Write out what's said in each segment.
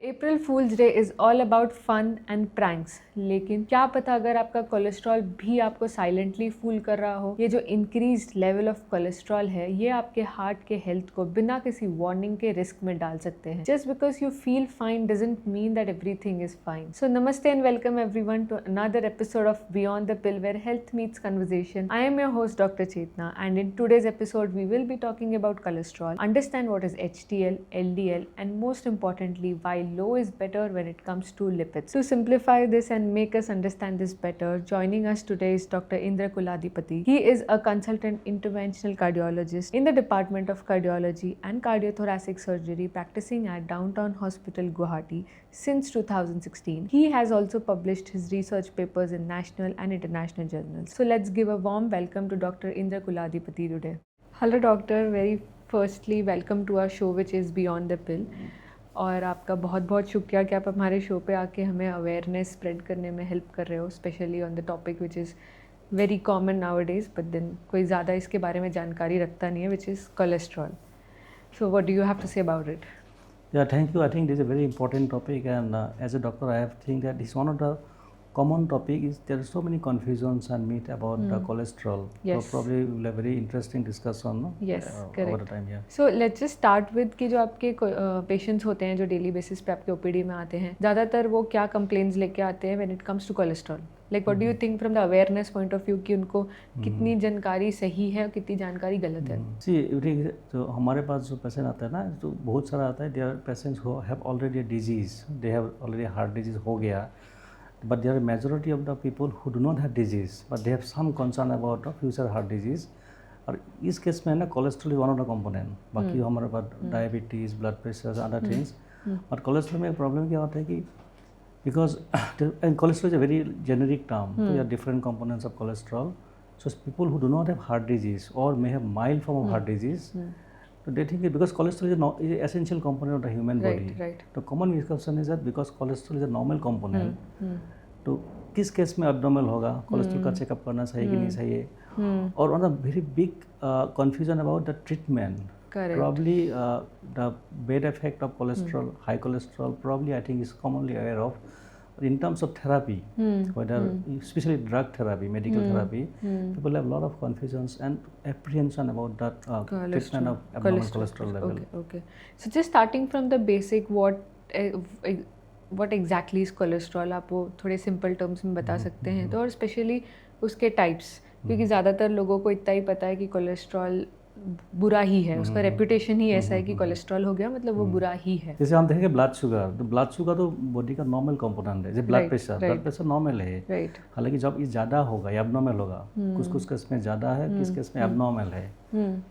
April fools day is all about fun and pranks, लेकिन क्या पता अगर आपका कोलेस्ट्रॉल भी आपको साइलेंटली फूल कर रहा हो। ये जो इंक्रीज्ड लेवल ऑफ कोलेस्ट्रॉल है ये आपके हार्ट के हेल्थ को बिना किसी वार्निंग के रिस्क में डाल सकते हैं। Just because you feel fine doesn't mean that everything is fine. So नमस्ते and welcome everyone to another episode of beyond the pill where health meets conversation. I am your host doctor Chetna and in today's episode we will be talking about cholesterol, understand what is HDL, LDL and most importantly why low is better when it comes to lipids. To simplify this and make us understand this better, joining us today is Dr. Indra Kuladipati. He is a consultant interventional cardiologist in the Department of Cardiology and Cardiothoracic Surgery practicing at Downtown Hospital, Guwahati since 2016. He has also published his research papers in national and international journals. So let's give a warm welcome to Dr. Indra Kuladipati today. Hello doctor, very firstly welcome to our show which is Beyond the Pill. और आपका बहुत बहुत शुक्रिया कि आप हमारे show पे आके हमें अवेयरनेस स्प्रेड करने में हेल्प कर रहे हो, specially on the topic which is very common nowadays, but then कोई ज़्यादा इसके बारे में जानकारी रखता नहीं है, which is cholesterol. So what do you have to say about it? Yeah, thank you. I think this is a very important topic, and as a doctor, I have think that this one of the common topic is there are so many confusions and myth about the cholesterol. Yes. So probably we will have very interesting discussion. No? Yes, over correct. the time. Yeah. So let's just start with कि जो आपके patients होते हैं जो daily basis पे आपके OPD में आते हैं, ज़्यादातर वो क्या कंप्लेंट्स लेके आते हैं when it comes to cholesterol? Like what do you think from the awareness point of view कि उनको कितनी जानकारी सही है और कितनी जानकारी गलत है? See, तो हमारे पास जो पेशेंट आता है ना, तो बहुत सारा आता है. There are patients who have already a disease. They have already heart disease हो गया. But there are majority of the people who do not have disease, but they have some concern about the future heart disease. और इस case में ना cholesterol is one of the component. बाकी हमारे पास diabetes, blood pressure, other things. और cholesterol में problem क्या होता है कि because and cholesterol is a very generic term, तो यार different components of cholesterol. So people who do not have heart disease और may have mild form of heart disease, so they think it because cholesterol is an essential component of the human body. Right. The common misconception is that because cholesterol is a normal component, तो किस case में abnormal होगा, cholesterol का checkup करना सही कि नहीं सही है. और on a very big confusion about the treatment. Correct. Probably the bad effect of cholesterol, high cholesterol, probably I think is commonly aware of. In terms of therapy, whether especially drug therapy, medical therapy, people have a lot of confusions and apprehension about that treatment of abnormal cholesterol level. Okay. So just starting from the basic, what exactly is cholesterol? आप वो थोड़े simple terms में बता सकते हैं तो, और specially उसके टाइप्स, क्योंकि ज़्यादातर लोगों को इतना ही पता है कि कोलेस्ट्रॉल बुरा ही है, उसका रेपुटेशन ही ऐसा है कि कोलेस्ट्रॉल हो गया मतलब वो बुरा ही है. जैसे हम देखेंगे ब्लड शुगर, तो ब्लड शुगर तो बॉडी का नॉर्मल कंपोनेंट है. जैसे ब्लड प्रेशर नॉर्मल है. राइट. हालांकि जब ये ज़्यादा होगा या एबनॉर्मल होगा, कुछ केस में ज़्यादा है, किस केस में एबनॉर्मल है.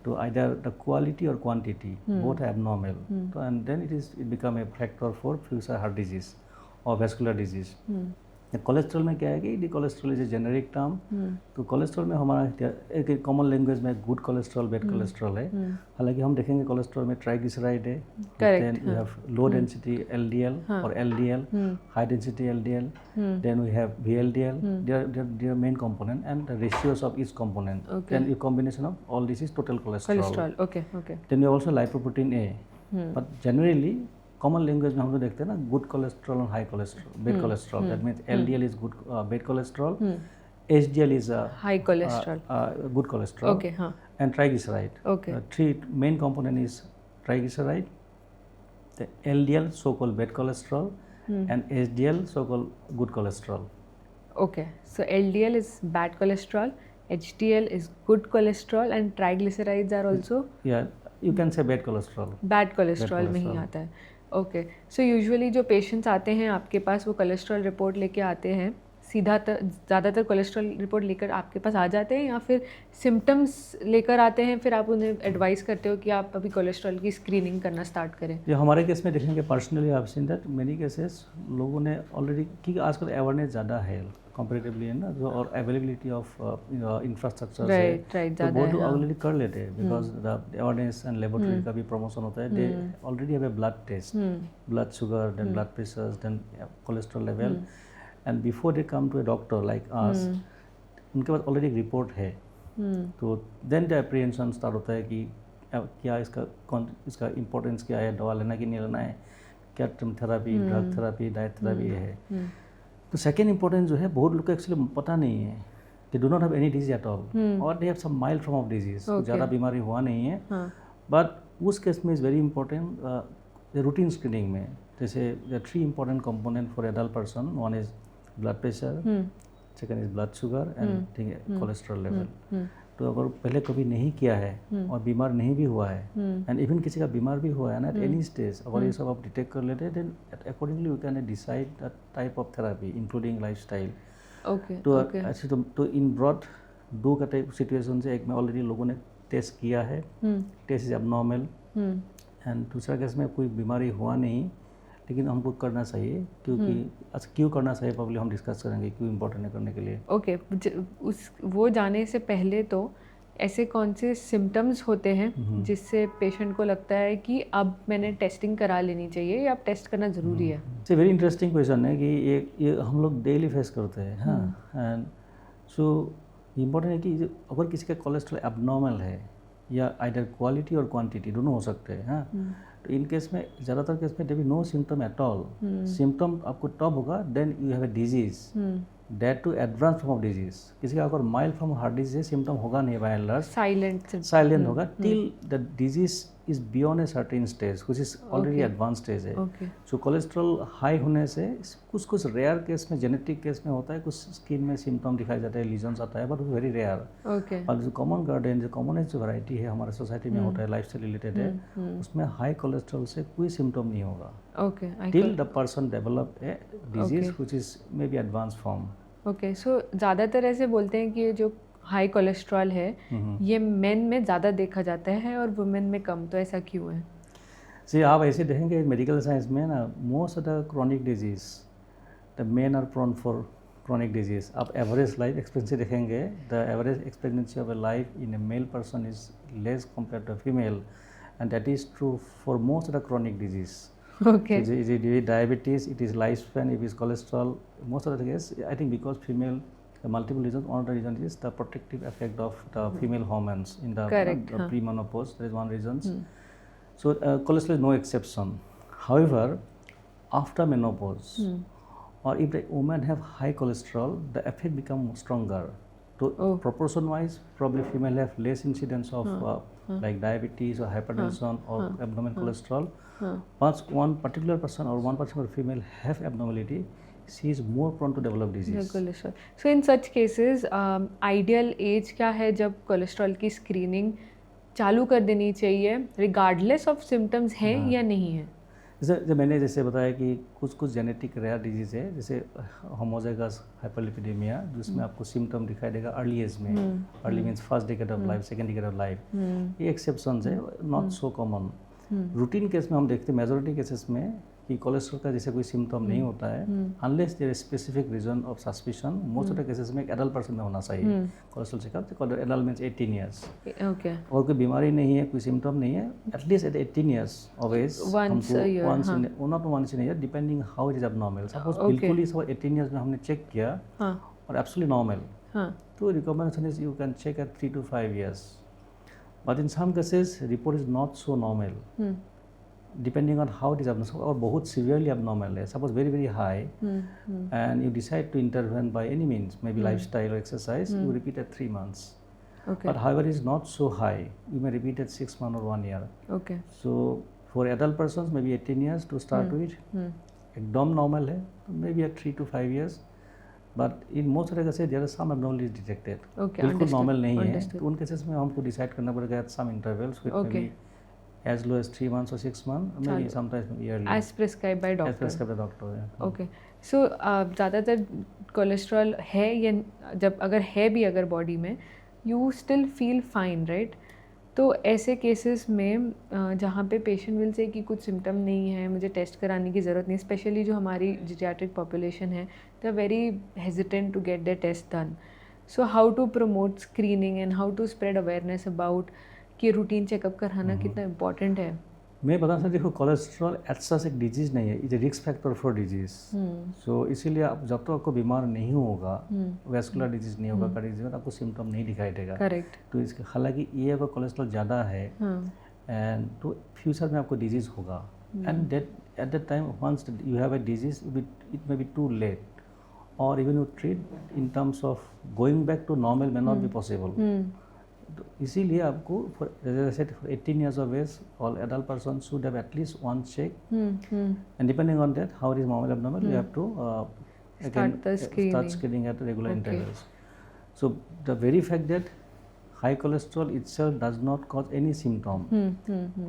तो either the quality or quantity both abnormal, तो and then it become a factor for future heart disease और वेस्कुलर डिजीज. कोलेस्ट्रॉल में क्या है कि cholesterol is a generic term. तो कोलेस्ट्रॉल में हमारा एक कॉमन लैंग्वेज में गुड कोलेस्ट्रॉल, बैड कोलेस्ट्रॉल है. हालांकि हम देखेंगे कोलेस्ट्रॉल में ट्राइग्लिसराइड है, then we have low density LDL और LDL, high density LDL, then we have VLDL. they are main component and the ratios of each component. Then a combination of all this is total cholesterol. Okay. Then we have also lipoprotein A. But generally common language में हम लोग देखते हैं ना good cholesterol और high cholesterol, bad cholesterol. That means LDL is good bad cholesterol, HDL is high cholesterol, good cholesterol. Okay. हाँ. And triglyceride. Okay. Three main component is triglyceride, the LDL so called bad cholesterol and HDL so called good cholesterol. Okay. So LDL is bad cholesterol, HDL is good cholesterol and triglycerides are also, या you can say bad cholesterol. Bad cholesterol में ही आता है. Okay. So usually जो patients आते हैं आपके पास वो cholesterol report लेके आते हैं, ज़्यादातर कोलेस्ट्रॉल रिपोर्ट लेकर आपके पास आ जाते हैं या फिर सिम्टम्स लेकर आते हैं, फिर आप उन्हें एडवाइस करते हो कि आप अभी कोलेस्ट्रॉल की स्क्रीनिंग करना स्टार्ट करें? जो हमारे केस में देखेंगे personally I have seen that many cases लोगों ने ऑलरेडी, क्योंकि आजकल अवेयरनेस ज़्यादा है कंपेरेटिवली है ना, जो और अवेलेबिलिटी ऑफ इंफ्रास्ट्रक्चर है, तो वो लोग ऑलरेडी कर लेते हैं. Because the awareness and laboratory का भी प्रमोशन होता है. They already have a blood test, blood sugar, then blood pressure, then cholesterol level, and before they come to a doctor like us, उनके पास ऑलरेडी एक रिपोर्ट है. तो then the apprehension start होता है कि क्या इसका इम्पोर्टेंस क्या है, दवा लेना कि नहीं लेना है. क्या therapy, drug therapy, diet therapy है। तो सेकेंड इंपॉर्टेंट जो है, बहुत लोग को एक्चुअली पता नहीं है, they do not have any disease at all, और they have some mild form of disease, ज़्यादा बीमारी हुआ नहीं है, बट उस केस में is very important routine screening में। जैसे the 3 important component for adult person, one is blood pressure, second is blood sugar and ठीक है कोलेस्ट्रॉल लेवल। तो अगर पहले कभी नहीं किया है और बीमार नहीं भी हुआ है, एंड इवन किसी का बीमार भी हुआ है ना एट एनी स्टेज, अगर ये सब आप डिटेक्ट कर लेते हैं, then accordingly we can decide the type of therapy including lifestyle. तो इन ब्रॉड 2 का टाइप सिचुएशन से, एक में ऑलरेडी लोगों ने टेस्ट किया है, टेस्ट इज एबनॉर्मल, एंड दूसरा केस में कोई बीमारी हुआ नहीं, लेकिन हमको करना चाहिए, क्योंकि अच्छा क्यों करना चाहिए पब्लिक हम डिस्कस करेंगे, क्यों इम्पोर्टेंट है करने के लिए। ओके वो जाने से पहले तो ऐसे कौन से सिम्टम्स होते हैं जिससे पेशेंट को लगता है कि अब मैंने टेस्टिंग करा लेनी चाहिए या अब टेस्ट करना ज़रूरी है? It's a very interesting question है कि ये हम लोग डेली फेस करते हैं। हाँ, एंड सो इम्पोर्टेंट है कि अगर किसी का कोलेस्ट्रॉल एबनॉर्मल है, या आइदर क्वालिटी और क्वांटिटी दोनों हो सकते हैं। हाँ, तो इन केस में ज़्यादातर केस में there no symptom at all. Symptom आपको तब होगा then you have a disease, that too advance form of disease. किसी का अगर माइल्ड फॉर्म हार्ट डिजीज है, सिम्टम होगा नहीं बाय एंड लार्ज, साइलेंट होगा till the disease is beyond a certain stage which is already advance stage है। So cholesterol high होने से कुछ रेयर केस में, जेनेटिक केस में होता है, कुछ स्किन में सिम्टम दिखाई जाता है, लीजन्स आता है, बट वेरी रेयर। और जो कॉमन गार्डन, जो कॉमन जो वैरायटी है हमारे सोसाइटी में होता है, लाइफस्टाइल रिलेटेड है, उसमें हाई कोलेस्ट्रॉल से कोई सिम्टम नहीं होगा till the person develop a disease which is may be advance form. Okay, so ज़्यादातर ऐसे बोलते हैं कि जो हाई कोलेस्ट्रॉल है ये मेन में ज़्यादा देखा जाता है और वुमेन में कम, तो ऐसा क्यों है? जी, आप ऐसे देखेंगे मेडिकल साइंस में ना, most of the chronic disease the men are prone for chronic disease. आप एवरेज लाइफ एक्सपेक्टेंसी देखेंगे, the average expectancy of a life in a male person is less compare to female, and that is true for most of the chronic disease. Okay. So it is diabetes, it is lifespan, it is cholesterol. Most of the cases, I think, because female, the multiple reasons. One of the reasons is the protective effect of the female hormones in the pre-menopause. That is one reason. So cholesterol is no exception. However, after menopause, or if the women have high cholesterol, the effect becomes stronger. So proportion wise, probably female have less incidence of like diabetes or hypertension or abnormal cholesterol. Once one particular person or one particular female have abnormality, she is more prone to develop disease. So in such cases, ideal age क्या है जब cholesterol की screening चालू कर देनी चाहिए, regardless of symptoms हैं या नहीं है? जैसे मैंने जैसे बताया कि कुछ जेनेटिक रेयर डिजीज़ है, जैसे होमोजाइगस हाइपरलिपिडेमिया, जिसमें आपको सिम्टम दिखाई देगा अर्ली एज में। Early means first decade of life, second decade of life, ये एक्सेप्शंस है, not so common. Routine case में हम देखते हैं मेजॉरिटी केसेस में कि कोलेस्ट्रॉल का जैसे कोई सिम्टम नहीं होता है, unless there is specific reason of suspicion. Most of the cases में एक एडल्ट पर्सन में होना चाहिए cholesterol checkup. Adult means 18 years. Okay, और कोई बीमारी नहीं है, कोई सिम्टम नहीं है, at least at 18 years of age, not once in year, depending how it is abnormal. Suppose बिल्कुल ही 18 ईयर्स में हमने चेक किया और एब्सोल्युटली नॉर्मल, तो recommendation is you can check at 3 to 5 years. But in some cases, report is not so normal, depending on how it is abnormal, or बहुत severely abnormal है. Suppose very very high, and you decide to intervene by any means, maybe lifestyle or exercise. You repeat at 3 months. Okay. But however, it is not so high. You may repeat at 6 months or 1 year. Okay. So for adult persons, maybe 18 years to start with. एकदम normal है, maybe at 3 to 5 years. But in most of the cases there are some abnormalities detected, बिल्कुल normal नहीं है, तो उन cases में हमको decide करना पड़ेगा at some intervals with maybe as low as 3 months or 6 months, maybe sometimes yearly, as prescribed by doctor. Okay, so ज़्यादातर कोलेस्ट्रॉल है या जब अगर है भी अगर बॉडी में, you still feel fine, right? तो ऐसे केसेस में जहाँ पे पेशेंट विल से कि कुछ सिम्टम नहीं है, मुझे टेस्ट कराने की ज़रूरत नहीं, स्पेशली जो हमारी जीरियाट्रिक पॉपुलेशन है, they are very hesitant to get their test done. So how to promote screening and how to spread awareness about कि रूटीन चेकअप कराना कितना इम्पॉर्टेंट है? मैं बता सकता, देखो कोलेस्ट्रॉल ऐसा एक डिजीज़ नहीं है, is a risk factor for disease. So इसीलिए आप जब तक आपको बीमार नहीं होगा, वेस्कुलर डिजीज नहीं होगा, कार्डियक डिजीज, आपको सिम्टम नहीं दिखाई देगा. करेक्ट. तो इसके हालांकि ये अगर कोलेस्ट्रॉल ज़्यादा है एंड तो फ्यूचर में आपको डिजीज़ होगा, and that at that time once you have a disease, it may be too late, or even you treat in terms of going back to normal may not be possible. तो इसीलिए आपको as I said, for 18 years of age, all adult persons should have at least one check, and depending on that how it is normal abnormal, you have to start screening at regular intervals. So the very fact that high cholesterol itself does not cause any symptom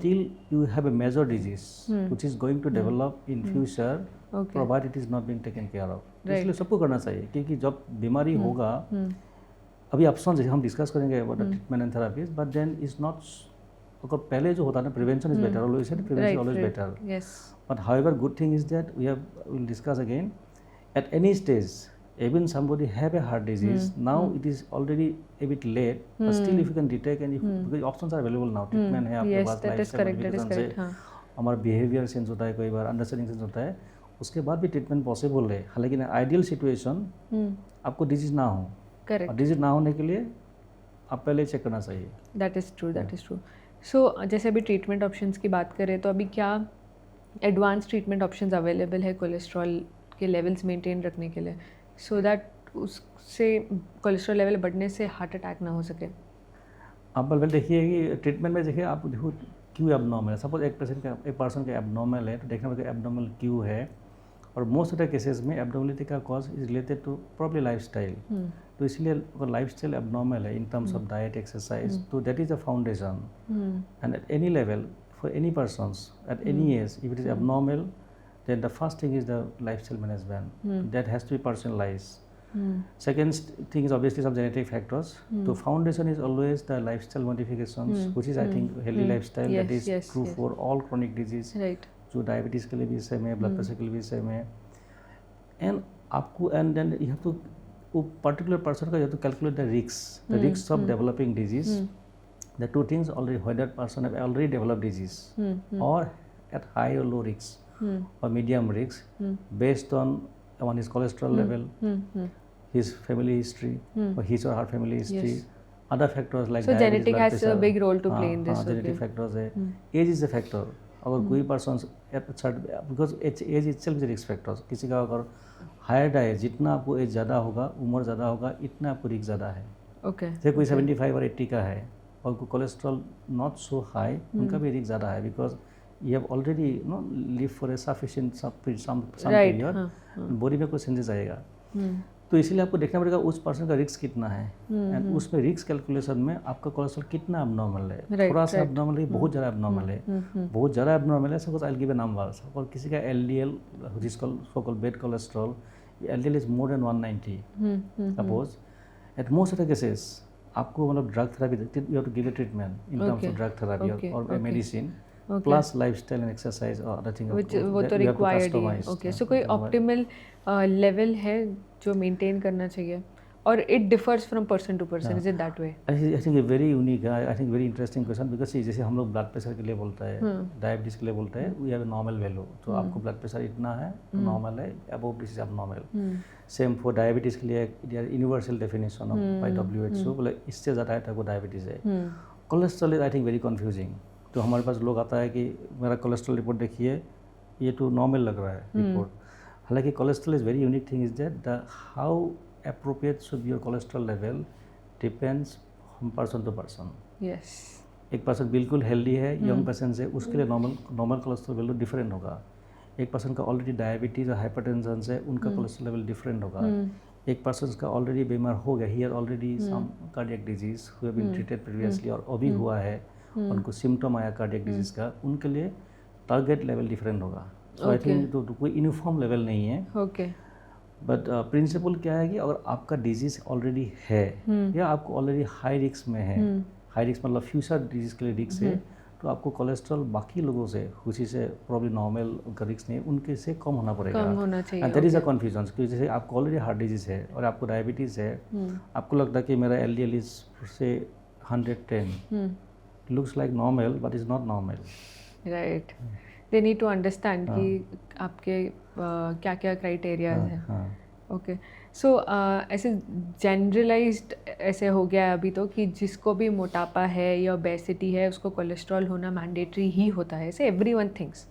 till you have a major disease which is going to develop in future, provided it is not being taken care of. इसलिए सबको करना चाहिए, क्योंकि जब बीमारी होगा, अभी option जैसे हम डिस्कस करेंगे about treatment and therapies, but then is not, अगर पहले जो होता है ना prevention is better, always said prevention always better, but however good thing is that we will discuss again at any stage, even somebody have a heart disease, now it is already a bit late, but still if you can detect and if because options are available now, treatment है आपके पास, lifestyle modification से हमारा behaviour change होता है, कई बार understanding change होता है, उसके बाद भी ट्रीटमेंट पॉसिबल है। हालांकि आइडियल सिचुएशन आपको डिजीज ना हो, और डिजीज ना होने के लिए आप पहले चेक करना चाहिए। That is true, that is true. So जैसे अभी ट्रीटमेंट ऑप्शंस की बात करें तो अभी क्या एडवांस ट्रीटमेंट ऑप्शंस अवेलेबल है कोलेस्ट्रॉल के लेवल्स मेंटेन रखने के लिए, सो दैट उससे कोलेस्ट्रॉल लेवल बढ़ने से हार्ट अटैक ना हो सके? आप पहले देखिए कि ट्रीटमेंट में देखिए आप देखो क्यों एबनॉर्मल है। सपोज एक पर्सन का एबनॉर्मल है तो देखना पड़ेगा एबनॉर्मल क्यों है, और मोस्ट ऑफ द केसेस में एबनॉर्मलिटी का cause is related to probably lifestyle. तो इसलिए अगर लाइफस्टाइल एबनॉर्मल है in terms of diet, exercise, तो that is a foundation, and at any level for any persons at any age if it is abnormal, then the first thing is the lifestyle management. That has to be personalized. Second thing is obviously some genetic factors. So foundation is always the lifestyle modifications, which is I think healthy lifestyle, that is true for all chronic disease. Right. जो diabetes के लिए भी same है, blood pressure के लिए भी same है, and आपको and then you have to, वो पर्टिकुलर पर्सन का you have to calculate the risk of developing disease, the two things already whether that person have already developed disease or at high or low risk or medium risk based on his cholesterol level, his family history, or his or her family history, other factors like so diabetes, genetic blood has pressure, a big role to play in this. Genetic factors है, age is a factor. अगर कोई person because age itself is risk factors, किसी का अगर higher है, जितना आपको as ज़्यादा होगा, उम्र ज़्यादा होगा, इतना आपको रिस्क ज़्यादा है। ओके, जैसे कोई 75 और 80 का है और कोई कोलेस्ट्रॉल नॉट सो हाई, उनका भी रिस्क ज़्यादा है, because you have already live for a sufficient some period, body में कुछ चेंजेस आएगा। तो इसीलिए आपको देखना पड़ेगा उस पर्सन का रिस्क कितना है, एंड उसमें रिस्क कैलकुलेशन में आपका कोलेस्ट्रॉल कितना एबनॉर्मल है, थोड़ा सा एबनॉर्मल है, बहुत ज़्यादा एबनॉर्मल है, बहुत ज़्यादा एबनॉर्मल है, suppose I will give a number, और किसी का LDL which is called bad cholesterol, LDL is more than 190 suppose, at most of the cases आपको मतलब drug therapy, you have to give a treatment in terms of drug therapy और medicine plus lifestyle and exercise or other thing, which वो तो required है। Okay, so कोई optimal level है जो maintain करना चाहिए, और it differs from person to person, is it that way? I think a very unique, I think very interesting question, because जैसे हम लोग ब्लड प्रेशर के लिए बोलते हैं, डायबिटीज़ के लिए बोलते हैं, we have a normal value, तो आपको ब्लड प्रेशर इतना है नॉर्मल है, above this is abnormal. Same for diabetes के लिए universal definition of by WHO, बोले इससे ज़्यादा है तो आपको डायबिटीज़ है। Cholesterol is I think very confusing. तो हमारे पास लोग आता है कि मेरा कोलेस्ट्रॉल रिपोर्ट देखिए, ये तो नॉर्मल लग रहा है रिपोर्ट, हालांकि cholesterol is very unique thing, is that the how appropriate should be your cholesterol level depends from person to person. Yes, एक पर्सन बिल्कुल हेल्दी है, यंग पर्सन से, उसके लिए नॉर्मल कोलेस्ट्रॉल लेवल डिफरेंट होगा। एक पर्सन का ऑलरेडी डायबिटीज़ और हाइपरटेंशन से उनका कोलेस्ट्रॉल लेवल डिफरेंट होगा। एक पर्सन का ऑलरेडी बीमार हो गया, he has already some cardiac disease who have been treated previously, और अभी हुआ है उनको सिम्टम आया कार्डियक डिजीज का, उनके लिए टारगेट लेवल डिफरेंट होगा। सो आई थिंक तो कोई यूनिफॉर्म लेवल नहीं है। ओके, बट प्रिंसिपल क्या है कि अगर आपका डिजीज ऑलरेडी है या आपको ऑलरेडी हाई रिस्क में है, हाई रिस्क मतलब फ्यूचर डिजीज के लिए रिस्क है, तो आपको कोलेस्ट्रॉल बाकी लोगों से, किसी से प्रॉब्लम नॉर्मल का रिस्क नहीं, उनके से कम होना पड़ेगा, कम होना चाहिए। And that is a confusion, क्योंकि जैसे आपको ऑलरेडी हार्ट डिजीज है और आपको डायबिटीज़ है, आपको लगता है कि मेरा LDL इज से 110, looks like normal but is not normal. Right. They need to understand कि आपके क्या क्या क्राइटेरिया हैं। ओके, सो ऐसे जनरलाइज्ड ऐसे हो गया है अभी तो कि जिसको भी मोटापा है या ओबेसिटी है उसको कोलेस्ट्रॉल होना मैंडेटरी ही होता है, ऐसे एवरीवन थिंक्स,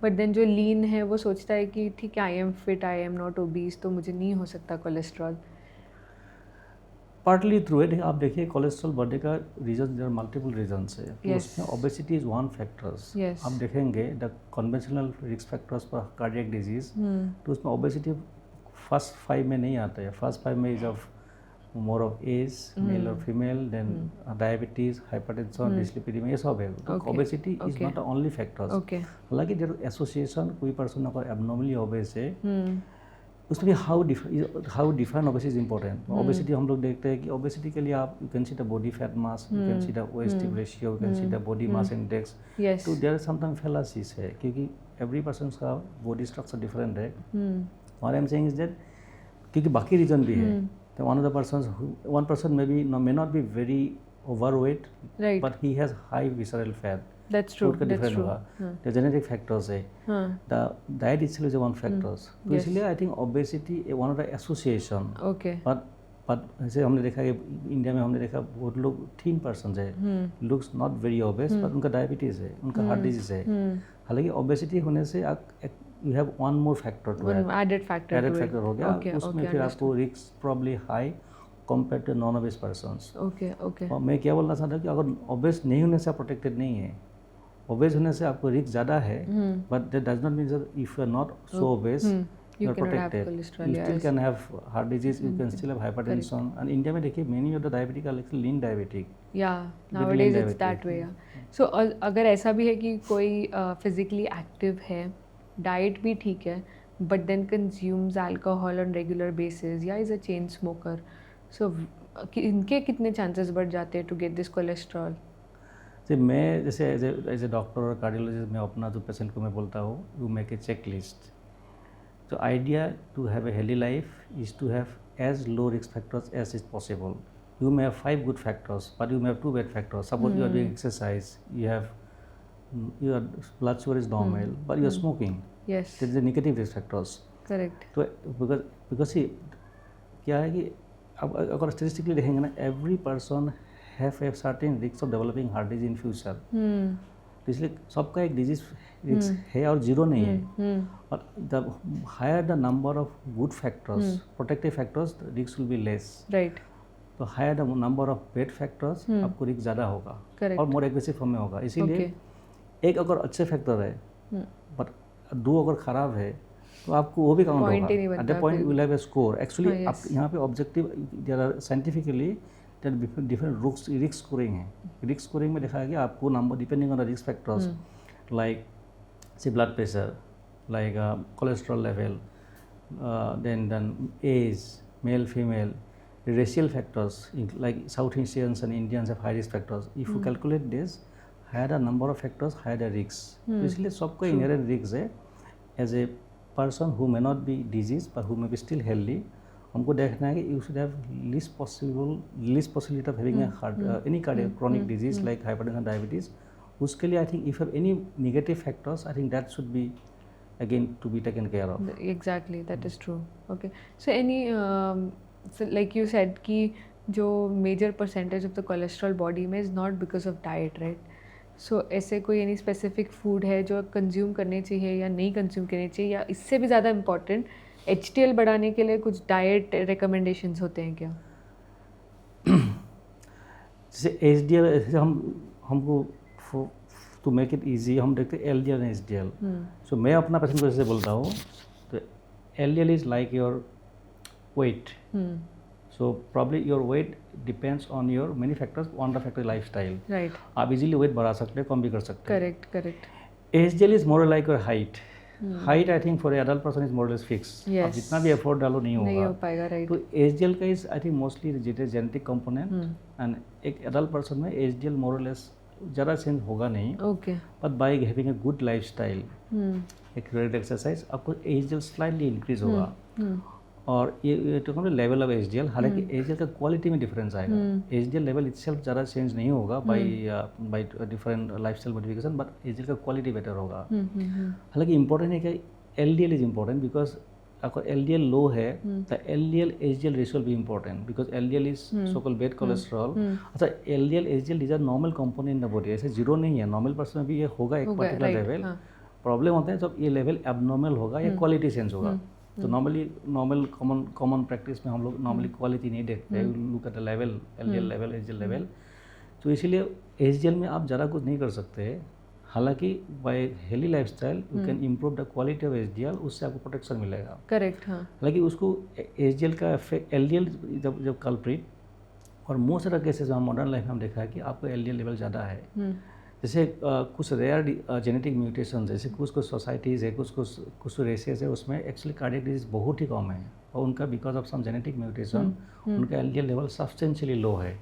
बट देन जो लीन है वो सोचता है कि ठीक है, I am fit, I am not obese, तो मुझे नहीं हो सकता कोलेस्ट्रॉल। पार्टली थ्रू है। आप देखिए कोलेस्ट्रॉल बढ़ने का reason, there are multiple reasons है। तो Yes. उसमें obesity is one factors. Yes. आप देखेंगे the conventional risk factors for cardiac disease, तो उसमें ओबेसिटी फर्स्ट 5 में नहीं आता है। फर्स्ट 5 में is of more of age, male और female, then diabetes, hypertension, dyslipidemia, ये सब है। तो Okay. Obesity is Okay. Not the only factors. Okay. हालांकि देयर एसोसिएशन, कोई पर्सन अगर एबनॉर्मली ओबेस है, उसमें how define obesity is important. Obesity हम लोग देखते हैं कि ओबेसिटी के लिए आप you can see the body fat mass, you can see the waist ratio, you can see the body mass index. Yes. तो देयर समटाइम फेलासीज है, क्योंकि एवरी पर्सन का बॉडी स्ट्रक्चर डिफरेंट है। और I am saying is that क्योंकि बाकी reason भी है। तो one person may not be very overweight, right. But he has high visceral fat. That's true, का दैट्स डिफरेंट ट्रू। होगा। द जेनेटिक फैक्टर्स है, the diet itself is one factors. तो Yes. इसलिए I think obesity one of the association. Okay. But जैसे हमने देखा कि India में हमने देखा बहुत लोग थीन पर्सन है, looks not very obese, but उनका डायबिटीज़ है, उनका हार्ट डिजीज है। हालांकि ओबेसिटी होने से you have one more factor to add, added factor हो गया। Okay, उसमें okay, फिर आपको risk probably high compare to non obese persons. Okay okay. और मैं क्या बोलना चाहता हूँ कि अगर ओबेस नहीं होने से आप प्रोटेक्टेड नहीं है, ओबेस होने से आपको रिस्क ज़्यादा है, but that does not mean that if you are not so obese you are protected. You still can have heart disease, you can still have hypertension. And India में देखिए many of the diabetic are like lean diabetic. Yeah, With nowadays lean it's that diabetic. way. Yeah. So अगर ऐसा भी है कि कोई physically active है, diet भी ठीक है, but then consumes alcohol on regular basis, या is a chain smoker, so इनके कितने chances बढ़ जाते हैं to get this cholesterol? मैं जैसे एज ए डॉक्टर और कार्डियोलॉजिस्ट, मैं अपना जो पेशेंट को मैं बोलता हूँ, you make a checklist. So idea to have a healthy life is to have as low risk factors as is possible. You may have 5 good factors, but you may have 2 bad factors. Suppose you are doing exercise, your blood sugar is normal, but you are smoking. Yes. There is a negative risk factors. Correct. तो because see, क्या है कि अब अगर statistically देखेंगे ना, every person have a certain risk of developing heart disease in future. तो इसलिए सबका एक डिजीज रिस्क है और जीरो नहीं है। और the higher the number of good factors, protective factors, risk will be less. Right. तो higher the number of bad factors, आपको रिस्क ज़्यादा होगा। Correct. और मोर एग्रेसिव फॉर्म में होगा। इसीलिए एक अगर अच्छे फैक्टर है बट 2 अगर खराब है, तो आपको वो भी काउंट होगा। At the point will have a score. Actually आप यहाँ पे objective, there are scientifically different risk scoring है। रिस्क स्कोरिंग में देखा गया आपको number depending on the risk factors, like say blood pressure, like cholesterol level, then age, male female, racial factors like South Asians and Indians have high risk factors. If you calculate this, higher the number of factors, higher the risks. तो इसलिए सबको inherent risks है। As a person who may not be diseased but who may be still healthy, हमको देखना है कि you should have least possibility of having a heart, any cardiac chronic disease like hypertension, diabetes. उसके लिए I think if you have any negative factors, I think that should be again to be taken care of. Exactly, that is true. Okay, so any so like you said कि जो major percentage of the cholesterol body में is not because of diet, right? So ऐसे कोई any specific food है जो consume करने चाहिए या नहीं consume करने चाहिए, या इससे भी ज़्यादा important HDL बढ़ाने के लिए कुछ diet recommendations होते हैं क्या? जैसे HDL हमको to make it easy हम देखते हैं LDL and HDL. So मैं अपना पेशेंट को जैसे बोलता हूँ, तो LDL is like your weight. So probably your weight depends on your many factors. One of the factor is lifestyle. Right. आप easily weight बढ़ा सकते हैं, कम भी कर सकते हैं. Correct. HDL is more like your height. Height I think for an adult person is more or less fixed. Yes. आप जितना भी effort डालो नहीं नहीं होगा. हो पाएगा, right. तो HDL का is I think mostly genetic component. And एक adult person में HDL more or less ज़्यादा चेंज होगा नहीं. Okay. But by having a good lifestyle, एक regular exercise, आपको HDL slightly increase होगा. और ये तो मतलब लेवल ऑफ HDL, हालांकि HDL का क्वालिटी में डिफरेंस आएगा. HDL लेवल इटसेल्फ ज़्यादा चेंज नहीं होगा by different lifestyle modification, but HDL का क्वालिटी बेटर होगा. हालांकि इंपॉर्टेंट है कि LDL इज इम्पोर्टेंट, बिकॉज अगर LDL लो है तो LDL HDL रेशियो भी important, because LDL is so called bad cholesterol. अच्छा, LDL HDL is are normal component in the body, ऐसे जीरो नहीं है. नॉर्मल पर्सन में भी ये होगा एक पर्टिकुलर लेवल, प्रॉब्लम होता है जब ये लेवल एबनॉर्मल होगा या क्वालिटी चेंज होगा। तो नॉर्मल कॉमन प्रैक्टिस में हम लोग नॉर्मली क्वालिटी नहीं देखते, look at the level, LDL level, HDL level. तो इसीलिए एचडीएल में आप ज़्यादा कुछ नहीं कर सकते। हालांकि by healthy lifestyle you can improve the quality of HDL, उससे आपको प्रोटेक्शन मिलेगा। करेक्ट, हाँ। हालांकि उसको एचडीएल का इफेक्ट, एलडीएल जब कल्प्रिट, और मोस्ट ऑफ द केसेस में मॉडर्न लाइफ में हम देखा है कि आपको एलडीएल लेवल ज़्यादा है। जैसे कुछ रेयर जेनेटिक म्यूटेशन, जैसे कुछ सोसाइटीज़ है, कुछ रेसेस है, उसमें एक्चुअली कार्डियक डिजीज बहुत ही कम है, और उनका because of some genetic mutation उनका एलडीएल लेवल सब्सटेंशियली लो है,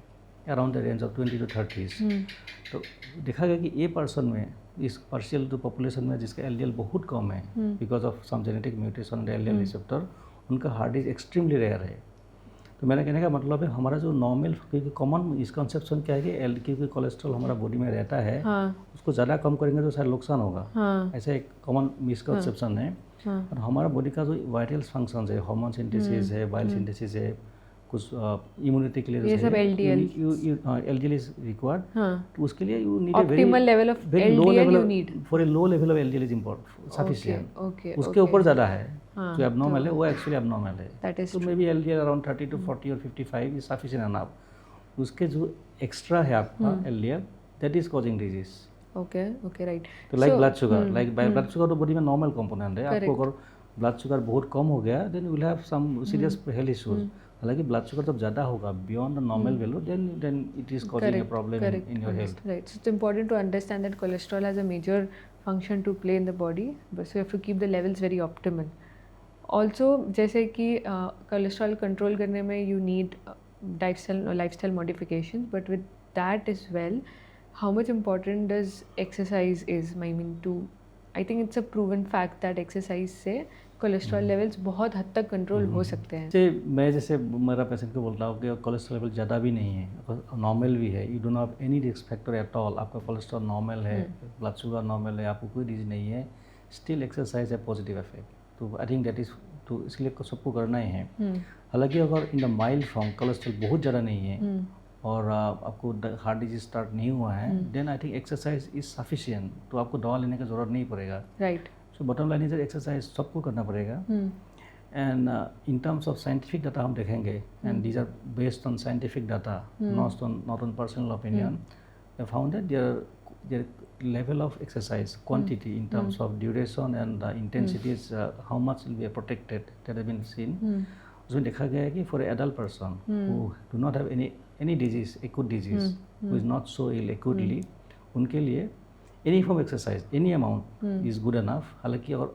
around the range of 20 to 30। तो देखा गया कि ये पर्सन में, इस पार्शियल जो पॉपुलेशन में जिसका एलडीएल बहुत कम है because of some genetic mutation LDL receptor, उनका हार्ट डिजीज एक्सट्रीमली रेयर है। तो मेरा कहने का मतलब है हमारा जो नॉर्मल, क्योंकि कॉमन मिसकंसेप्शन क्या है कि क्योंकि कोलेस्ट्रॉल हमारा बॉडी में रहता है, उसको ज़्यादा कम करेंगे तो शायद नुकसान होगा, ऐसा एक कॉमन मिसकंसेप्शन है। और हमारा बॉडी का जो वाइटल फंक्शन है, हार्मोन सिंथेसिस है, बाइल सिंथेसिस है, कुछ इम्यूनिटी के लिए ये सब एलडीएल इज रिक्वायर्ड। तो उसके लिए you need optimal level of LDL you need for a low level of LDL is important, sufficient. उसके ऊपर ज़्यादा है, जो एबनॉर्मल है वो एक्चुअली एबनॉर्मल है। तो may be LDL around 30 to 40 और 55 इज सफिशिएंट एनफ। उसके जो एक्स्ट्रा है आपका LDL, that is causing disease. Okay right. तो like blood sugar, blood sugar तो बॉडी में नॉर्मल कंपोनेंट है। आपको अगर ब्लड शुगर बहुत कम हो गया then you will have some serious health issues. हालांकि ब्लड शुगर जब ज़्यादा होगा beyond the normal value, then it is causing a problem in your health. Right, so it's important to understand that cholesterol has a major function to play in the body, but so you have to keep the levels very optimal. Also जैसे कि cholesterol control करने में you need lifestyle modification, but with that is well, how much important does exercise is? I think it's a proven fact that exercise से cholesterol levels बहुत हद तक control हो सकते हैं। जैसे मेरा पेशेंट को बोलता हूँ कि कोलेस्ट्रॉल लेवल ज़्यादा भी नहीं है, नॉर्मल भी है, you do not have any risk factor at all, आपका कोलेस्ट्रॉल नॉर्मल है, ब्लड शुगर नॉर्मल है, आपको कोई डिजीज नहीं है, स्टिल एक्सरसाइज है पॉजिटिव इफेक्ट। तो आई थिंक दैट इज, तो इसलिए सबको करना ही है। हालांकि अगर in the mild form cholesterol बहुत ज़्यादा नहीं है और आपको हार्ट डिजीज स्टार्ट नहीं हुआ है, then I think exercise is sufficient, तो आपको दवा लेने की ज़रूरत नहीं पड़ेगा। Right. So bottom line is exercise सबको करना पड़ेगा। And in terms of scientific data हम देखेंगे, and these are based on scientific data, not on personal opinion. I found that there level of exercise quantity in terms of duration and the intensities, how much will be protected, that have been seen. उसमें देखा गया है कि for an adult person who do not have any disease, acute disease, who is not so ill acutely, उनके लिए any form exercise, any amount is good enough. हालांकि और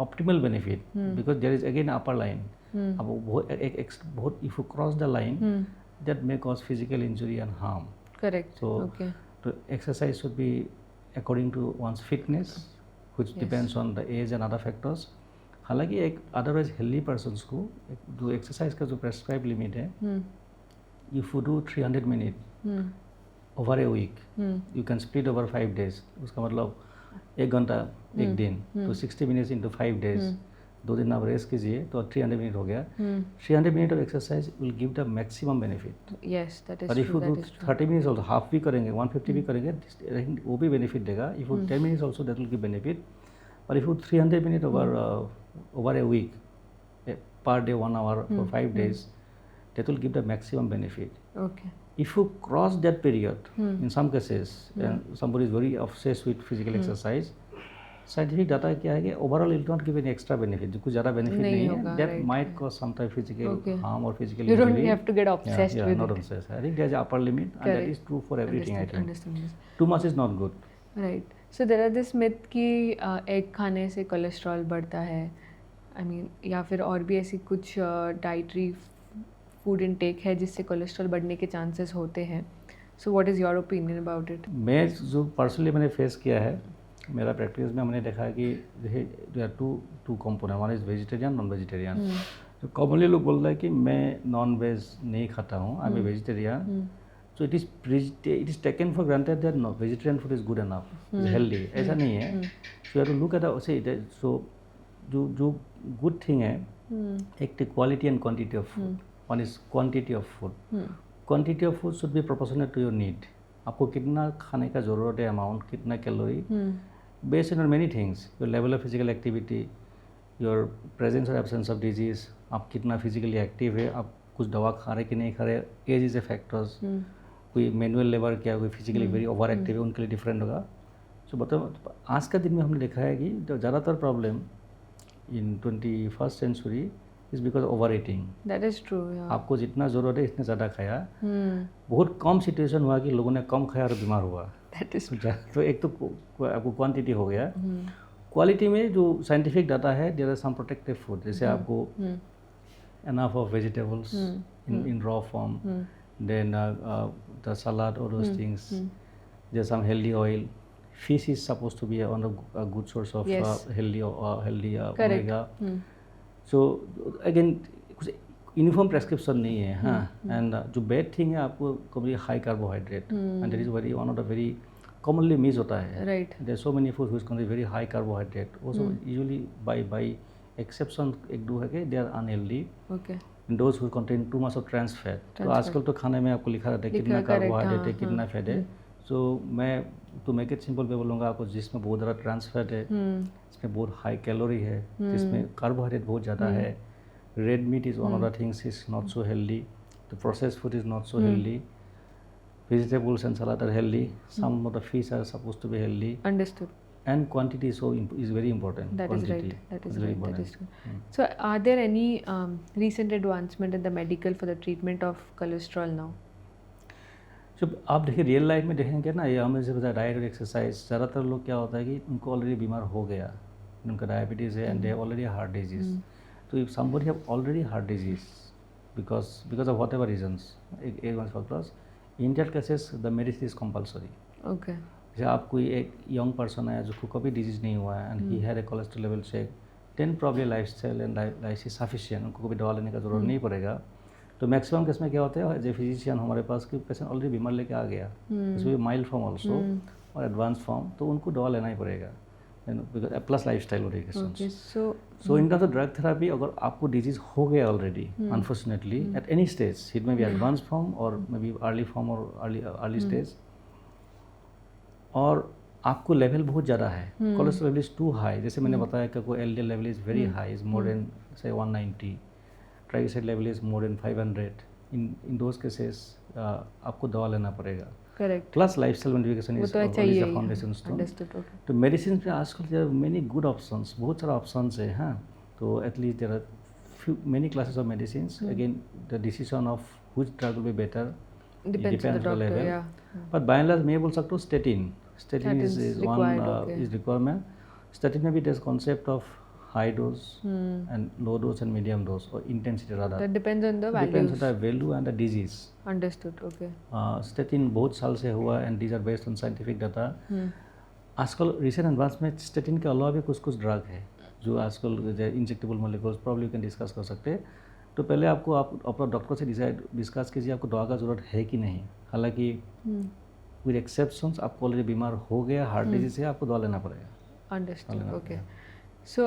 optimal benefit, because there is again upper line. अब बहुत if you cross the line, that may cause physical injury and harm. Correct. So the exercise should be according to one's fitness, which depends on the age and other factors. हालांकि एक otherwise healthy persons को जो exercise का जो prescribe limit है, if you do 300 minute over a week, you can split over 5 days। उसका मतलब 1 घंटा एक दिन, तो 60 मिनट्स इंटू 5 days, 2 दिन आप रेस्ट कीजिए तो 300 मिनट हो गया। 300 minute of exercise will give the maximum benefit. Yes, that is true. If you do 30 minutes also, half भी करेंगे, 150 भी करेंगे, वो भी बेनिफिट देगा। If you 10 minutes also, that will give benefit. और if you 300 minute over a week, per day 1 hour for 5 days, that will give the maximum benefit. Okay. If you cross that period, in some cases, and somebody is very obsessed with physical exercise, scientific data क्या है कि overall it will not give any extra benefit, कुछ ज़्यादा benefit नहीं है, that might cause some type of physical harm or physical injury. You don't have to get obsessed with not it. obsessed. I think there is an upper limit, and that is true for everything. I think Understand. too much is not good. Right. So there are this myth कि egg खाने से cholesterol बढ़ता है, या फिर और भी ऐसी कुछ डाइटरी फूड इनटेक है जिससे कोलेस्ट्रॉल बढ़ने के चांसेस होते हैं। So what is your opinion about it? मैं जो पर्सनली मैंने फेस किया है, मेरा प्रैक्टिस में हमने देखा है कि there are two component, one is vegetarian, non vegetarian. तो कॉमनली लोग बोल रहे हैं कि मैं नॉन वेज नहीं खाता हूँ, I am a vegetarian. So it is taken for granted that no, vegetarian food is good enough, is healthy. ऐसा नहीं है. So you have to look at so जो good thing है, एक तो quality and quantity of food. One is quantity of food. Quantity of food should be proportionate to your need. आपको कितना खाने का ज़रूरत है, अमाउंट कितना calorie, based on many things, your level of physical activity, your presence or absence of disease, आप कितना physically active है, आप कुछ दवा खा रहे कि नहीं खा रहे, एज इज़ ए फैक्टर्स, कोई मैनुअल लेबर क्या, कोई फिजिकली वेरी ओवर एक्टिव है, उनके लिए डिफरेंट होगा. सो बताओ आज का दिन में हमने देखा है कि जो ज़्यादातर problem in 21st century is because over eating. That is true. आपको जितना ज़रूरत है इतने ज़्यादा खाया. बहुत कम सिचुएशन हुआ कि लोगों ने कम खाया और बीमार हुआ. दैट इज तो एक तो आपको क्वांटिटी हो गया. क्वालिटी में जो साइंटिफिक डाटा है, there are some protective food, जैसे आपको enough of vegetables in raw form, then the salad, all those things. There's some healthy oil. Fish is supposed to be a good source of healthy omega. So again कुछ uniform prescription नहीं है. हाँ, and जो bad thing है आपको कभी high carbohydrate, and that is very one of the very commonly miss होता है. Right. There so many food which contain very high carbohydrate, also usually by exception एक दो है कि they are unhealthy. Okay. Those who contain too much of trans fat. तो आजकल तो खाने में आपको लिखा रहता है कितना कार्बोहाइड्रेट है, कितना फैट है. सो मैं तो मेक इट सिंपल पे बोलूँगा आपको, जिसमें बहुत ज़्यादा ट्रांस फैट है, इसमें बहुत हाई कैलोरी है, जिसमें कार्बोहाइड्रेट बहुत ज़्यादा है. Red meat is one of the things is not so healthy. The processed food is not so healthy. Vegetables and salad are healthy. Some of the fish are supposed to be healthy. Understood. And quantity is very important. That quantity is right. That is very right. That important. is true. So, are there any recent advancement in the medical for the treatment of cholesterol now? जब आप देखिए real life में देखेंगे ना, ये हमें से बताया डाइट और एक्सरसाइज. ज़्यादातर लोग क्या होता है कि उनको ऑलरेडी बीमार हो गया, उनका डायबिटीज़ है, and they have already heart disease. तो if somebody have already heart disease because of whatever reasons, एक one factors, in that cases the medicine is compulsory. Okay. जैसे आप कोई एक यंग पर्सन है जो कभी डिजीज नहीं हुआ है, and he had a cholesterol level check, then probably life style and life is sufficient, उनको कभी दवा लेने का जरूरत नहीं पड़ेगा. तो मैक्सिमम केस में क्या होता है, एज ए फिजिशियन हमारे पास कि पेशेंट ऑलरेडी बीमार लेके आ गया, इसमें माइल्ड फॉर्म ऑल्सो और एडवांस फॉर्म, तो उनको दवा लेना ही पड़ेगा. Plus life style so in terms of drug therapy, अगर आपको डिजीज हो गया already, unfortunately at any stage, it may be advance form और मे बी अर्ली फॉर्म और अर्ली स्टेज, और आपको लेवल बहुत ज़्यादा है, cholesterol level is too high, जैसे मैंने बताया कि कोई LDL level is very high, is more than say 190, triglyceride level is more than 500. In those cases आपको दवा लेना पड़ेगा. Correct. Plus lifestyle modification is the foundation stone. तो मेडिसिन पे आजकल there are many good options, बहुत सारा options है. हाँ, तो at least there are many classes of medicine. Again the decision of which drug will be better Depends on the doctor. Yeah. But by and large मैं बोल सकता हूँ statin is one is requirement. Statin में भी there concept of high dose and low dose and medium dose or intensity rather. That depends on the values. Depends on the value and the disease. Understood. Okay. Statin बहुत साल से हुआ and these are based on scientific data. आजकल recent advance में statin के अलावा भी कुछ ड्रग है जो आजकल injectable molecules probably can discuss कर सकते हैं. तो पहले आपको आप अपना डॉक्टर से डिस्कस कीजिए आपको दवा का ज़रूरत है कि नहीं. हालांकि विद एक्सेप्शंस आपको ऑलरेडी बीमार हो गया, हार्ट डिजीज है, आपको दवा लेना पड़ेगा. अंडरस्टूड. ओके. सो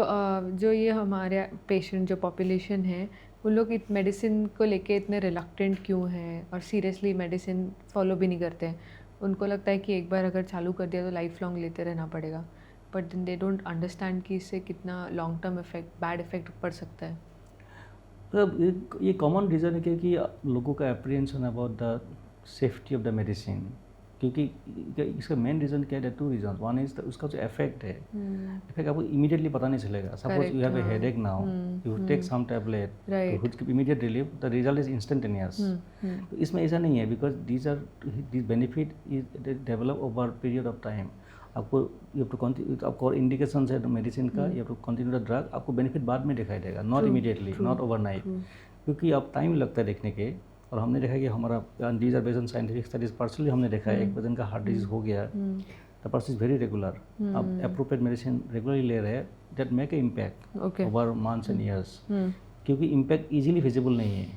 जो ये हमारे पेशेंट जो पॉपुलेशन है, उन लोग मेडिसिन को लेके इतने रिलक्टेंट क्यों हैं और सीरियसली मेडिसिन फॉलो भी नहीं करते हैं. उनको लगता है कि एक बार अगर चालू कर दिया तो लाइफ लॉन्ग लेते रहना पड़ेगा, but then they don't understand कि इससे कितना long term effect, bad effect पड़ सकता है. तो ये कॉमन रीज़न है कि लोगों का apprehension about the safety of the medicine, क्योंकि इसका मेन रीज़न क्या है, टू रीजन. वन इज उसका जो इफेक्ट है, इफेक्ट आपको इमीडिएटली पता नहीं चलेगा. Suppose you have a headache now, you take some tablet which give immediate relief, the result is instantaneous. तो इसमें ऐसा नहीं है, because this benefit is develop over period of time. आपको यू हैव टू कंटिन्यू, आपको indication है medicine का, you have to continue the drug. आपको बेनिफिट बाद में दिखाई देगा, नॉट इमीडिएटली, नॉट ओवरनाइट, क्योंकि अब टाइम लगता है देखने के. और हमने देखा कि हमारा these are based on scientific studies. Personally हमने देखा है एक पर्सन का हार्ट डिजीज हो गया, the person is very regular, आप अप्रोप्रिएट मेडिसिन रेगुलरली ले रहे हैं, that make a impact over months and years. क्योंकि इम्पैक्ट इजीली फिजिबल नहीं है.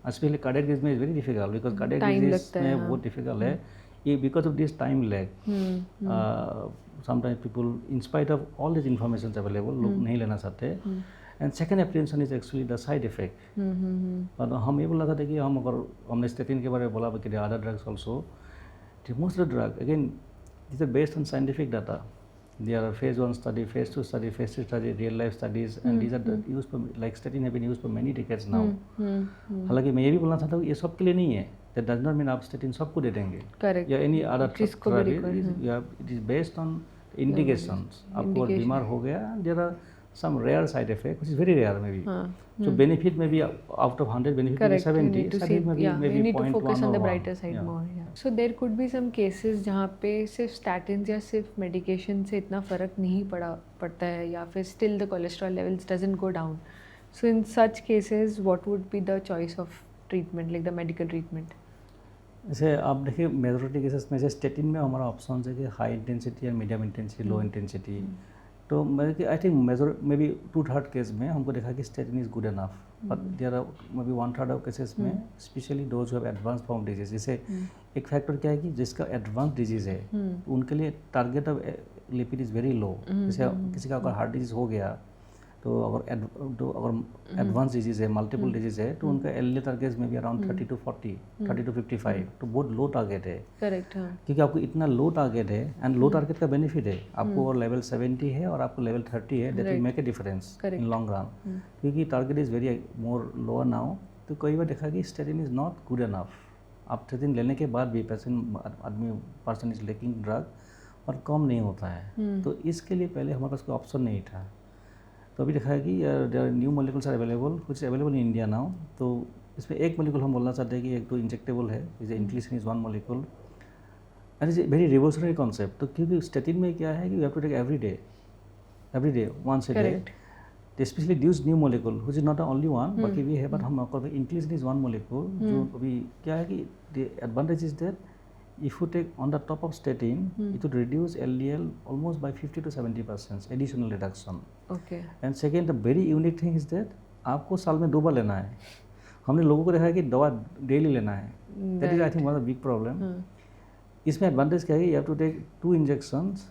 स्पेशली कार्डियक डिजीज में is very difficult, because cardiac disease में बहुत डिफिकल्ट है. ये because of this time lag, sometimes people in spite of all this information available लोग नहीं लेना चाहते. And second apprehension is actually the side effect. और हम ये बोला था कि हम अगर हमने स्टेटिन के बारे में बोला कि other drugs also, most of the drug again this are based on scientific data. There are phase 1 study, phase 2 study, phase 3 study, real life studies, and these are the used for, like statin have been used for many decades now. हालांकि मैं ये भी बोलना चाहता हूँ ये सब के लिए नहीं है. That does not mean आप statin सबको दे देंगे. Correct. या any other जिसको भी therapy, it is based on indications. आपको अगर बीमार हो गया, there are some rare side effect, which is very rare maybe. So benefit may be out of 100, benefit may be 70. Study may be maybe 0.1 or 1. We need to focus on the brighter side more. So there could be some cases जहाँ पे सिर्फ statins या सिर्फ medication से इतना फ़र्क नहीं पड़ता है या फिर still the cholesterol levels doesn't go down. So in such cases, what would be the choice of treatment, like the medical treatment? जैसे आप देखिए मेजॉरिटी केसेस में से स्टेटिन में हमारा ऑप्शन है कि हाई इंटेंसिटी या मीडियम इंटेंसिटी, लो इंटेंसिटी. तो मैं I think major may be 2/3 case में हमको देखा कि statin is good enough. But there are may be 1/3 of cases में specially those have advance form disease. जैसे एक फैक्टर क्या है कि जिसका एडवांस डिजीज है उनके लिए target of lipid is very low. जैसे किसी का अगर हार्ट डिजीज हो गया तो अगर एडवांस डिजीज है, मल्टीपल डिजीज है, तो उनका एल टारगेट में भी अराउंड 30 to 40, 30 to 55, तो बहुत लो टारगेट है. करेक्ट. क्योंकि आपको इतना लो टारगेट है एंड लो टारगेट का बेनिफिट है आपको. और लेवल 70 है और आपको लेवल 30 है, that will make a difference in long run. क्योंकि target is very more lower now. तो कई बार देखा कि statin is not good enough. आप स्टेटिन लेने के बाद भी पर्सन इज लेकिंग ड्रग और कम नहीं होता है. तो इसके लिए पहले हमारे पास कोई ऑप्शन नहीं था. तो अभी देखा है कि there new molecules are available which available in India now. तो इसमें एक मोलिकुल हम बोलना चाहते हैं कि एक तो इंजेक्टेबल है, is inclisiran is one molecule and is a very revolutionary concept. तो क्योंकि स्टेटिन में क्या है कि you have to take every day once a day. They specially use new molecule which is not the only one, बाकी भी है, but हम आपको इंक्लिसिन इज वन मोलिकुल. जो अभी क्या है कि the advantage is that if you take on the top of statin, it would reduce LDL almost by 50 to 70% additional reduction. Okay. And second, the very unique thing is that आपको साल में 2 बार लेना है. हमने लोगों को देखा है कि दवा डेली लेना है. That is I think one of the big problem. इसमें एडवांटेज क्या है, you have to take 2 injections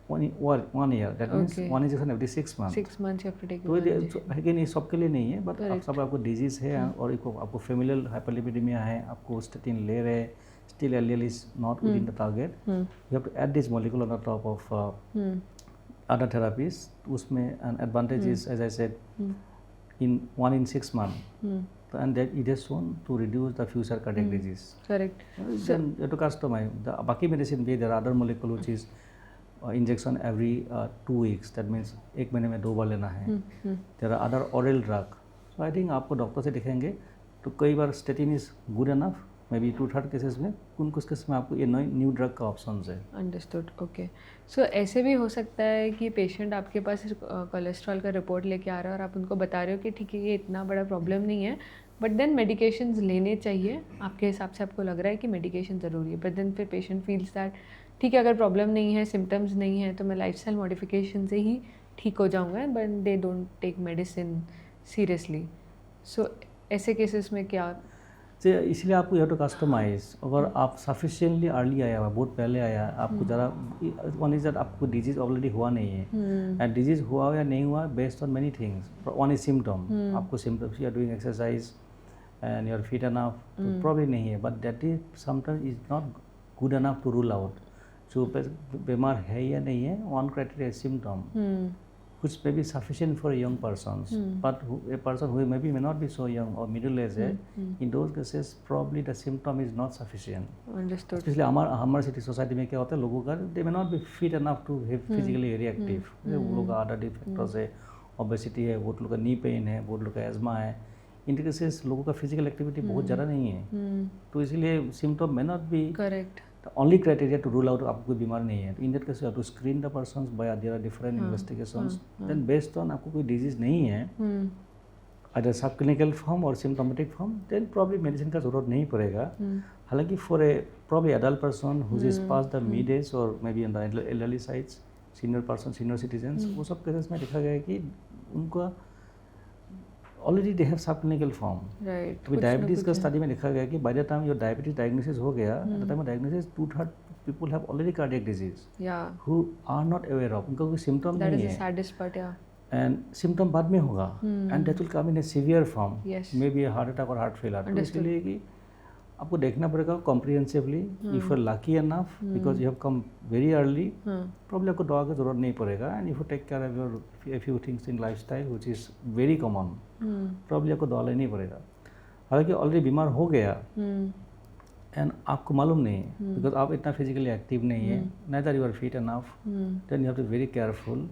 1 year. That means 1 injection every 6 months. 6 months you have to take. तो अगेन ये सबके लिए नहीं है, बट आप सब आपको डिजीज है और आपको फेमिलियल हाइपरलिपिडेमिया है, आपको स्टेटिन ले रहे, still LDL is not within the target. You have to add this molecule on the top of other therapies. उसमें an advantage is, as I said, in 1 in 6 months. And that it has shown to reduce the future cardiac disease. Correct. Then you have to customize. The बाकी medicine भी there are other molecule which is injection every 2 weeks. That means 1 महीने में 2 बार लेना है. There are other oral drug. So I think आपको doctor से दिखेंगे तो कई बार statin is good enough. May be 2/3 cases में कुछ केसेस में आपको ये न्यू ड्रग का ऑप्शन है. अंडरस्टूड. ओके. सो ऐसे भी हो सकता है कि पेशेंट आपके पास कोलेस्ट्रॉल का रिपोर्ट लेके आ रहा है और आप उनको बता रहे हो कि ठीक है ये इतना बड़ा प्रॉब्लम नहीं है, बट देन मेडिकेशंस लेने चाहिए, आपके हिसाब से आपको लग रहा है कि मेडिकेशन ज़रूरी है, बट देन फिर पेशेंट फील्स दैट ठीक है अगर प्रॉब्लम नहीं है, सिम्टम्स नहीं है, तो मैं लाइफस्टाइल मॉडिफिकेशन से ही ठीक हो जाऊँगा, but they don't take medicine seriously. So ऐसे केसेस में क्या? इसलिए आपको यू हैव टू कस्टमाइज. अगर आप सफिशिएंटली अर्ली आया हुआ, बहुत पहले आया, आपको ज़रा वन इज दैट आपको डिजीज ऑलरेडी हुआ नहीं है, एंड डिजीज हुआ या नहीं हुआ based on many things. One is symptom. आपको symptoms you are doing exercise and you are fit enough, तो प्रॉब्लम नहीं है, but that is sometimes is not good enough to rule out. जो बीमार है या नहीं है, one criteria symptom which may be sufficient for young persons, but a person who maybe may not be so young or middle aged, in those cases probably the symptom is not sufficient. Understood. Especially हमारे city society में क्या होता है, लोगों का they may not be fit enough to have physically very active. वो लोग का other factors है, obesity है, बहुत लोग का knee pain है, बहुत लोग का asthma है. इन केसेस लोगों का फिजिकल एक्टिविटी बहुत ज़्यादा नहीं है, तो इसलिए symptom may not be correct. The only criteria to rule out आपको कोई बीमार नहीं है. In that case you have to screen the persons by there are different investigations. Then based on आपको कोई disease नहीं है, either subclinical form or symptomatic form, then probably medicine का जरूरत नहीं पड़ेगा. हालांकि for a probably adult person who is past the mid age or maybe on the elderly sides, senior person, senior citizens, वो सब cases में देखा गया है कि उनका already they have subclinical form. Right. अभी डायबिटीज़ का स्टडी में देखा गया कि by the time your diabetes diagnosis हो गया, at the time of diagnosis 2/3 people have already cardiac disease who are not aware of. उनका कोई सिम्टम नहीं है. That is the saddest part. या एंड सिम्टम बाद में होगा, and that will come in a severe form, may be heart attack और heart failure. तो इसलिए कि आपको देखना पड़ेगा comprehensively. If you are lucky enough because you have come very early, probably आपको दवा की जरूरत नहीं पड़ेगा. And if you take care of your few things in life style which is very common, probably आपको दवा लेनी पड़ेगा. हालांकि ऑलरेडी बीमार हो गया एंड आपको मालूम नहीं है बिकॉज आप इतना फिजिकली एक्टिव नहीं है, neither you are fit enough, then you have to very careful.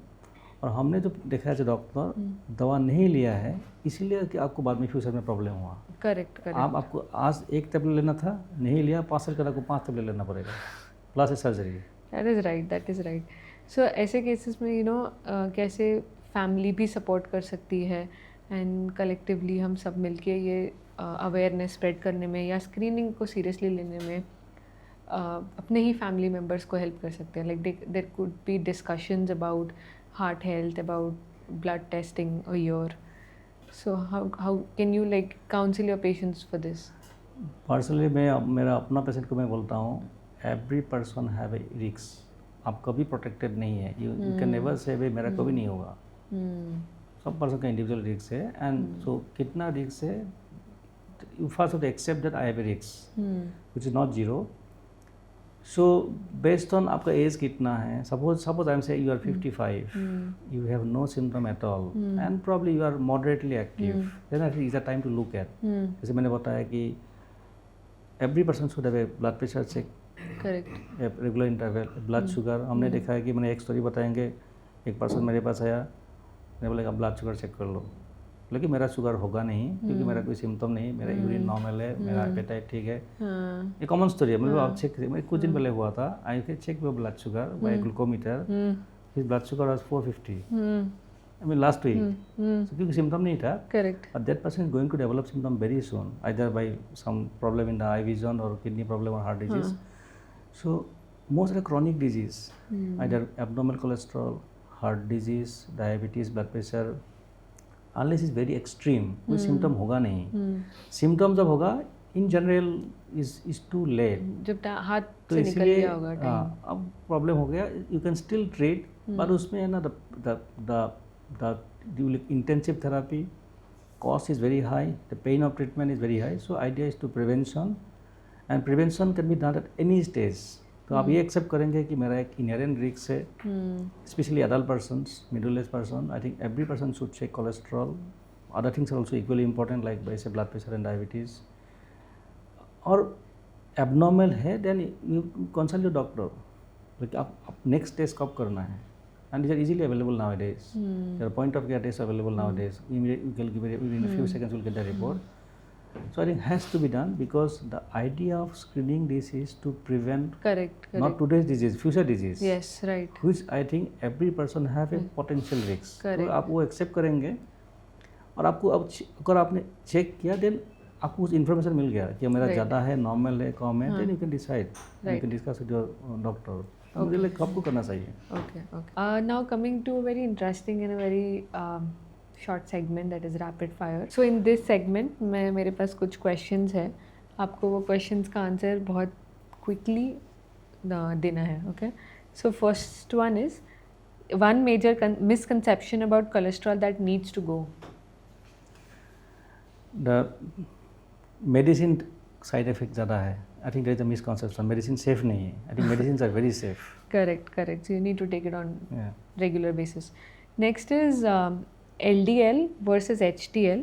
और हमने जो देखा है डॉक्टर दवा नहीं लिया है इसीलिए कि आपको बाद में फ्यूचर में प्रॉब्लम हुआ. करेक्ट. आपको आज एक टेबलेट लेना था, नहीं लिया, 5 साल के बाद आपको 5 टेबलेट लेना पड़ेगा plus surgery. That is right. So ऐसे केसेस में कैसे फैमिली भी सपोर्ट कर सकती है एंड कलेक्टिवली हम सब मिलके ये अवेयरनेस स्प्रेड करने में या स्क्रीनिंग को सीरियसली लेने में अपने ही फैमिली मेम्बर्स को हेल्प कर सकते हैं. Like there could be discussions about heart health, about blood testing a year. So how can you like counsel your patients for this? Personally मैं मेरा अपना पेशेंट को मैं बोलता हूँ every person have a risk. आप कभी प्रोटेक्टेड नहीं है. यू कैन नेवर से भाई मेरा कभी नहीं होगा. सब पर्सन का इंडिविजुअल रिस्क है. एंड सो कितना रिस्क है, you first accept that I have a risk which is not zero. So based on आपका एज कितना है, suppose I am say you are 55, you have no symptom at all and probably you are moderately active, then I think is a time to look at. जैसे मैंने बताया कि every person should have a blood pressure check, correct, regular interval. Blood sugar हमने देखा है कि मैंने एक स्टोरी बताएंगे, एक पर्सन मेरे पास आया, मैंने बोला ब्लड शुगर चेक कर लो, लेकिन मेरा शुगर होगा नहीं क्योंकि मेरा कोई सिम्टम नहीं, मेरा यूरिन नॉर्मल है, मेरा एपेटाइट ठीक है. ये कॉमन स्टोरी है. मतलब आप चेक करिए, कुछ दिन पहले हुआ था, I can check your blood sugar by glucometer, his blood sugar was 450. I mean last week. So क्योंकि सिम्टम नहीं था. Correct. But that person is going to develop symptom very soon, either by some problem in the eye vision or kidney problem or heart disease. So most of the chronic disease, either abnormal cholesterol, heart disease, diabetes, blood pressure, unless is very extreme, कोई symptom होगा नहीं. Symptom जब होगा in general is too late, जब हाथ से निकल गया होगा टाइम. अब प्रॉब्लम हो गया, यू कैन स्टिल ट्रीट, पर उसमें है ना the intensive therapy cost is very high, the pain of treatment is very high. So idea is to prevention, and prevention can be done at any stage. तो आप ये accept करेंगे कि मेरा एक इनहेरेंट रिस्क है, specially adult persons, middle age person. I think every person should check cholesterol. Other things are also equally important like वैसे blood pressure and diabetes. और एबनॉर्मल है then you consult your doctor. Like आप next test कब करना है, and is are easily available nowadays. Your point of care test available nowadays. You can give in a few seconds will get the report. So I think has to be done because the idea of screening this is to prevent correct. Not today's disease, future disease. Yes, right. Which I think every person have a potential risk. तो आप वो accept करेंगे और आपको अब अगर आपने check किया देन आपको उस इन्फॉर्मेशन मिल गया कि मेरा ज़्यादा है, नॉर्मल है, कम है, then you can decide, you can discuss with your doctor. मुझे लगता है आपको करना चाहिए. Okay. Now coming to very interesting and very short segment that is rapid fire. So in this segment में मेरे पास कुछ क्वेश्चंस है, आपको वो क्वेश्चंस का आंसर बहुत क्विकली देना है. Okay. So first one is one major misconception about cholesterol that needs to go. The medicine side effect ज़्यादा है. I think there is a misconception. Medicine safe नहीं है. I think medicine are very safe. Correct. So you need to take it on regular basis. Next is LDL versus HDL.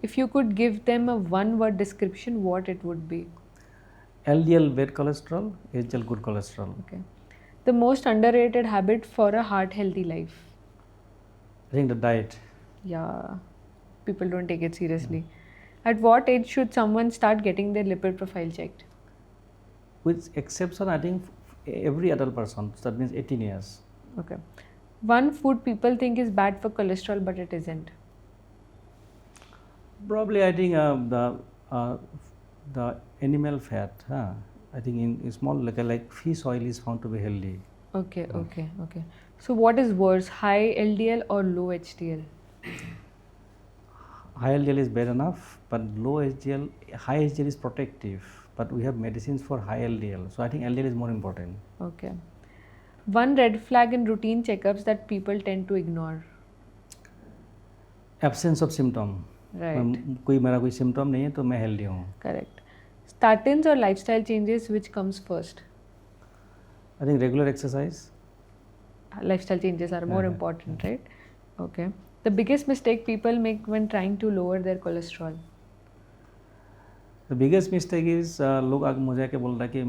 If you could give them a one-word description, what it would be? LDL bad cholesterol, HDL good cholesterol. Okay. The most underrated habit for a heart healthy life? I think the diet. Yeah, people don't take it seriously. At what age should someone start getting their lipid profile checked? With exception, I think every adult person. So that means 18 years. Okay. One food people think is bad for cholesterol, but it isn't. Probably, I think the animal fat. I think in small like fish oil is found to be healthy. Okay. So, what is worse, high LDL or low HDL? High LDL is bad enough, but low HDL, high HDL is protective. But we have medicines for high LDL, so I think LDL is more important. Okay. One red flag in routine checkups that people tend to ignore. Absence of symptom. Right. कोई मेरा कोई symptom नहीं है तो मैं healthy हूँ. Correct. Statins or lifestyle changes, which comes first? I think regular exercise. Lifestyle changes are more important, right? Okay. The biggest mistake people make when trying to lower their cholesterol. The biggest mistake is लोग आगे मुझे आके बोल रहा है कि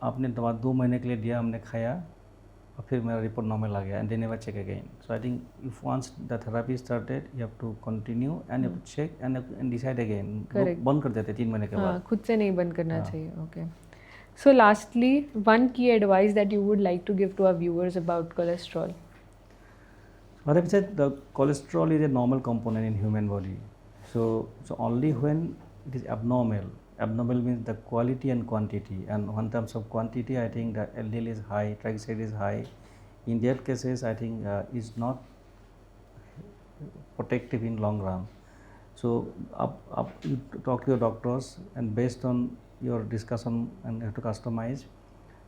आपने दवा 2 महीने के लिए दिया, हमने खाया और फिर मेरा रिपोर्ट नॉर्मल आ गया and they never check again. So I think if once the therapy started you have to continue and you have to check and decide again. Correct. बंद कर देते 3 महीने के हाँ, बाद. खुद से नहीं बंद करना हाँ. चाहिए. Okay. So lastly, one key advice that you would like to give to our viewers about cholesterol. What I've said, the cholesterol is a normal component in human body. So only when it is abnormal. Abnormal means the quality and quantity. And in terms of quantity, I think the LDL is high, triglyceride is high. In that cases, I think is not protective in long run. So you talk to your doctors, and based on your discussion, and you have to customize.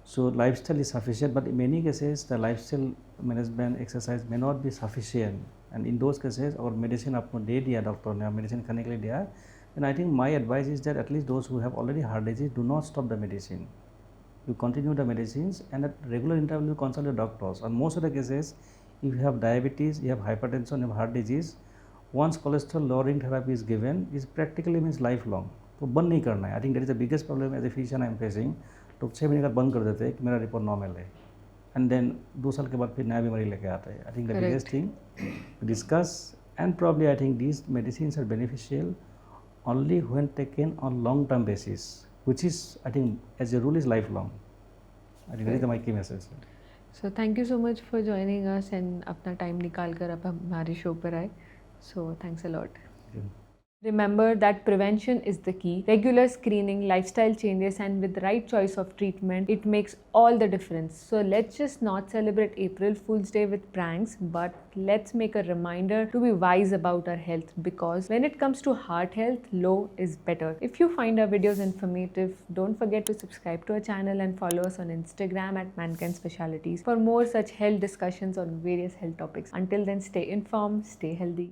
So lifestyle is sufficient, but in many cases the lifestyle management exercise may not be sufficient, and in those cases our medicine आपको दे दिया doctor ने, medicine खाने के लिए दिया, then I think my advice is that at least those who have already heart disease do not stop the medicine. You continue the medicines and at regular interval you consult your doctors. And most of the cases, if you have diabetes, you have hypertension, you have heart disease, once cholesterol lowering therapy is given, is practically means lifelong. तो बंद नहीं करना है. I think that is the biggest problem as a physician I am facing. तो 6 महीने का बंद कर देते हैं कि मेरा रिपोर्ट नॉर्मल है, एंड देन 2 साल के बाद फिर नया बीमारी लेके आते हैं. I think the biggest thing discuss and probably I think these medicines are beneficial only when taken on long term basis, which is I think as a rule is lifelong. I think that is my key message. So thank you so much for joining us and अपना time निकाल कर आप हमारे show पर आए. So thanks a lot. Remember that prevention is the key. Regular screening, lifestyle changes, and with the right choice of treatment, it makes all the difference. So let's just not celebrate April Fool's Day with pranks, but let's make a reminder to be wise about our health, because when it comes to heart health, low is better. If you find our videos informative, don't forget to subscribe to our channel and follow us on Instagram at Mankind Specialities for more such health discussions on various health topics. Until then, stay informed, stay healthy.